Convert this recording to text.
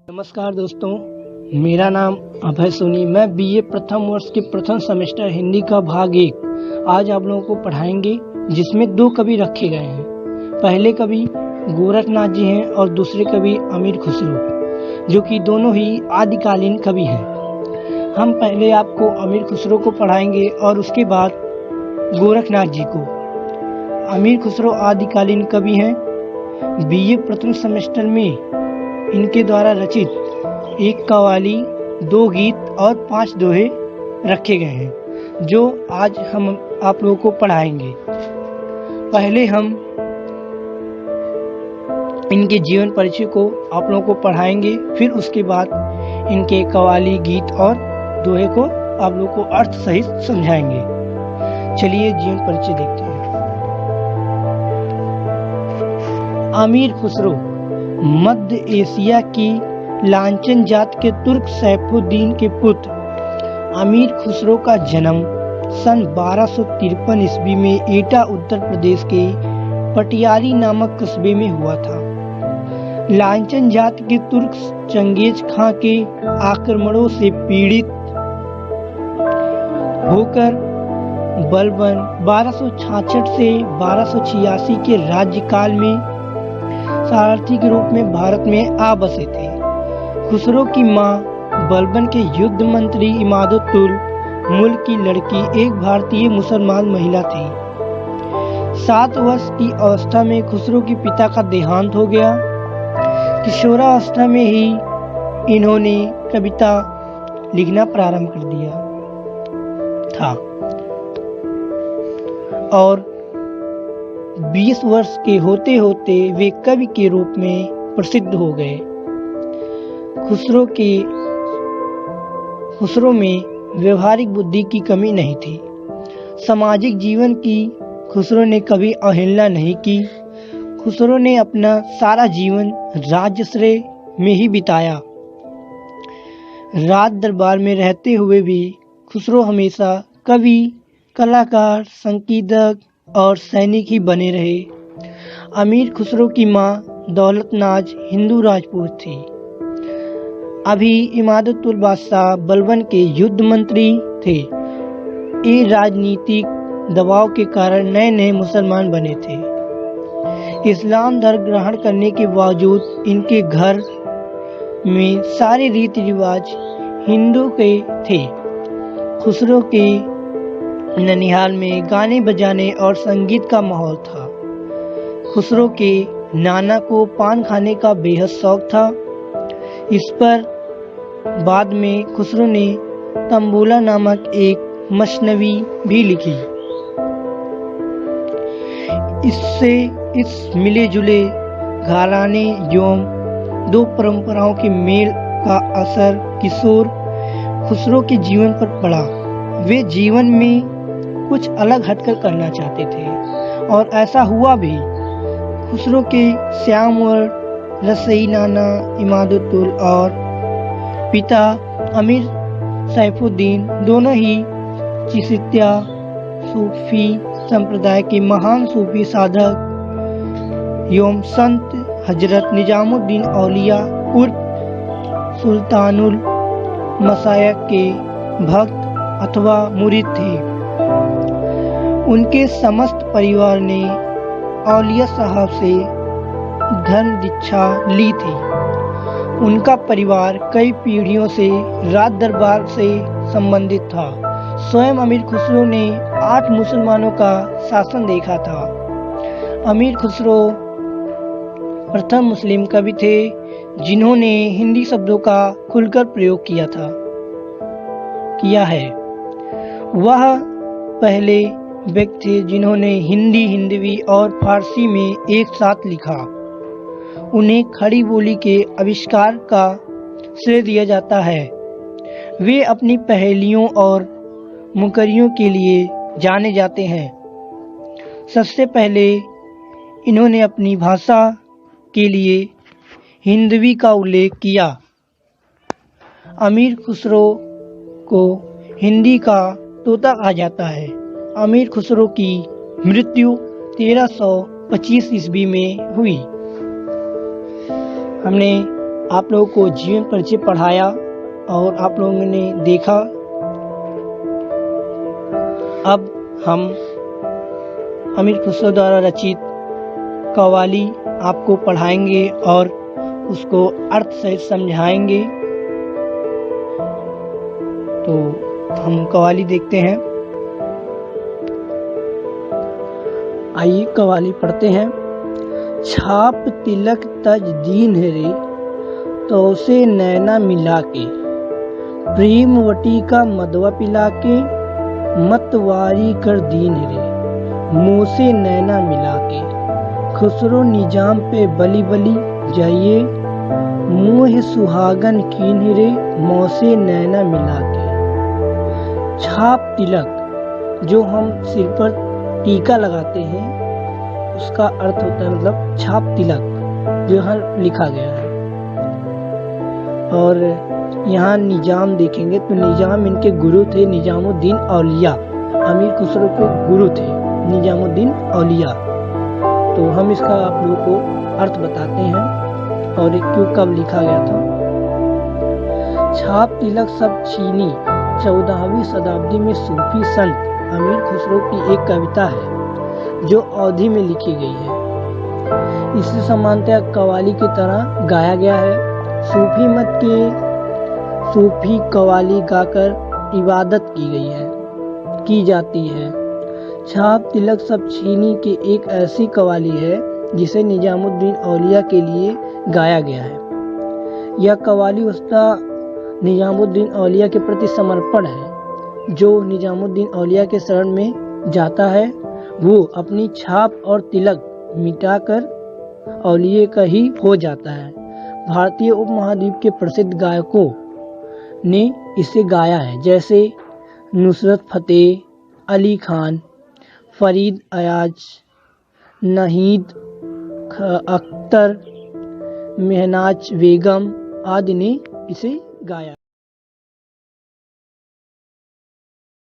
नमस्कार दोस्तों, मेरा नाम अभय सोनी। मैं बीए प्रथम वर्ष के प्रथम सेमेस्टर हिंदी का भाग 1 आज आप लोगों को पढ़ाएंगे, जिसमें 2 कवि रखे गए हैं। पहले कवि गोरखनाथ जी हैं और दूसरे कवि अमीर खुसरो, जो कि दोनों ही आदिकालीन कवि हैं। हम पहले आपको अमीर खुसरो को पढ़ाएंगे और उसके बाद गोरखनाथ जी को। अमीर खुसरो आदिकालीन कवि हैं। बीए प्रथम सेमेस्टर में इनके द्वारा रचित 1 कव्वाली, 2 गीत और 5 दोहे रखे गए हैं, जो आज हम आप लोगों को पढ़ाएंगे। पहले हम इनके जीवन परिचय को आप लोगों को पढ़ाएंगे, फिर उसके बाद इनके कव्वाली, गीत और दोहे को आप लोगों को अर्थ सहित समझाएंगे। चलिए जीवन परिचय देखते हैं। अमीर खुसरो मध्य एशिया की लांचन जात के तुर्क सैफुद्दीन के पुत्र अमीर खुसरो का जन्म सन 1253 ईस्वी में एटा उत्तर प्रदेश के पटियाली नामक कस्बे में हुआ था। लांचन जात के तुर्क चंगेज खां के आक्रमणों से पीड़ित होकर बलबन 1266 से 1286 के राज्यकाल में सारथी के रूप में भारत में आ बसे थे। खुसरो की मां बलबन के युद्ध मंत्री इमादुद्दौला मुल्क की लड़की एक भारतीय मुसलमान महिला थी। 7 वर्ष की अवस्था में खुसरो के पिता का देहांत हो गया। किशोरावस्था में ही इन्होंने कविता लिखना प्रारंभ कर दिया था और 20 वर्ष के होते होते वे कवि के रूप में प्रसिद्ध हो गए। खुसरो में व्यवहारिक बुद्धि की कमी नहीं थी। सामाजिक जीवन की खुसरो ने कभी अवहेलना नहीं की। खुसरो ने अपना सारा जीवन राजश्रय में ही बिताया। राज दरबार में रहते हुए भी खुसरो हमेशा कवि, कलाकार, संगीतज्ञ और सैनिक ही बने रहे। अमीर खुसरो की मां दौलतनाज हिंदू राजपूत थी। अभी इमादुद्दौला बादशाह बलबन के युद्ध मंत्री थे। ये राजनीतिक दबाव के कारण नए नए मुसलमान बने थे। इस्लाम धर्म ग्रहण करने के बावजूद इनके घर में सारे रीति रिवाज हिंदू के थे। खुसरो के ननिहाल में गाने बजाने और संगीत का माहौल था। खुसरो के नाना को पान खाने का बेहद शौक था। इस पर बाद में खुसरो ने तंबूला नामक एक मसनवी भी लिखी। इससे इस मिले जुले घराने एवं 2 परंपराओं के मेल का असर किशोर खुसरो के जीवन पर पड़ा। वे जीवन में कुछ अलग हटकर करना चाहते थे और ऐसा हुआ भी। खुसरो के श्यामवर रसई नाना इमादुद्दौला और पिता अमीर सैफुद्दीन दोनों ही चिश्तिया सूफी संप्रदाय के महान सूफी साधक एवं संत हजरत निजामुद्दीन औलिया उर्फ सुल्तानुल मशाइख के भक्त अथवा मुरीद थे। उनके समस्त परिवार ने औलिया साहब से धर्म दीक्षा ली थी। उनका परिवार कई पीढ़ियों से राज दरबार से संबंधित था। स्वयं अमीर खुसरो ने 8 मुसलमानों का शासन देखा था। अमीर खुसरो प्रथम मुस्लिम कवि थे जिन्होंने हिंदी शब्दों का खुलकर प्रयोग किया है। वह पहले व्यक्ति थे जिन्होंने हिंदी, हिंदवी और फारसी में एक साथ लिखा। उन्हें खड़ी बोली के आविष्कार का श्रेय दिया जाता है। वे अपनी पहेलियों और मुकरियों के लिए जाने जाते हैं। सबसे पहले इन्होंने अपनी भाषा के लिए हिंदवी का उल्लेख किया। अमीर खुसरो को हिंदी का तोता कहा जाता है। अमीर खुसरो की मृत्यु 1325 ईस्वी में हुई। हमने आप लोगों को जीवन परिचय पढ़ाया और आप लोगों ने देखा। अब हम अमीर खुसरो द्वारा रचित कव्वाली आपको पढ़ाएंगे और उसको अर्थ सहित समझाएंगे। तो हम कव्वाली देखते हैं। आइए कव्वाली पढ़ते हैं। छाप तिलक तज दीन रे, तो से नैना मिला के, प्रेम वटी का मदवा पिला के, मतवारी कर दीन रे, मुँह से नैना मिला के, खुसरो निजाम पे बली बली जाइए, मुँह सुहागन कीन रे, मुँह से नैना मिला के। छाप तिलक जो हम सिर पर टीका लगाते हैं उसका अर्थ होता है मतलब छाप तिलक जो यहाँ लिखा गया है। और यहाँ निजाम देखेंगे तो निजाम इनके गुरु थे निजामुद्दीन औलिया। अमीर खुसरो के गुरु थे निजामुद्दीन औलिया। तो हम इसका आप लोगों को अर्थ बताते हैं और ये क्यों कब लिखा गया था। छाप तिलक सब छीनी 14वीं शताब्दी में सूफी संत अमीर खुसरो की एक कविता है जो अवधी में लिखी गई है। इससे समानतः कव्वाली की तरह गाया गया है। सूफी मत के सूफी कव्वाली गाकर इबादत की जाती है। छाप तिलक सब छीनी की एक ऐसी कव्वाली है जिसे निजामुद्दीन औलिया के लिए गाया गया है। यह कव्वाली उस्ताद निजामुद्दीन औलिया के प्रति समर्पण है। जो निजामुद्दीन औलिया के शरण में जाता है वो अपनी छाप और तिलक मिटाकर औलिये का ही हो जाता है। भारतीय उपमहाद्वीप के प्रसिद्ध गायकों ने इसे गाया है, जैसे नुसरत फतेह अली खान, फरीद अयाज, नहीद अख्तर, मेहनाज बेगम आदि ने इसे गाया।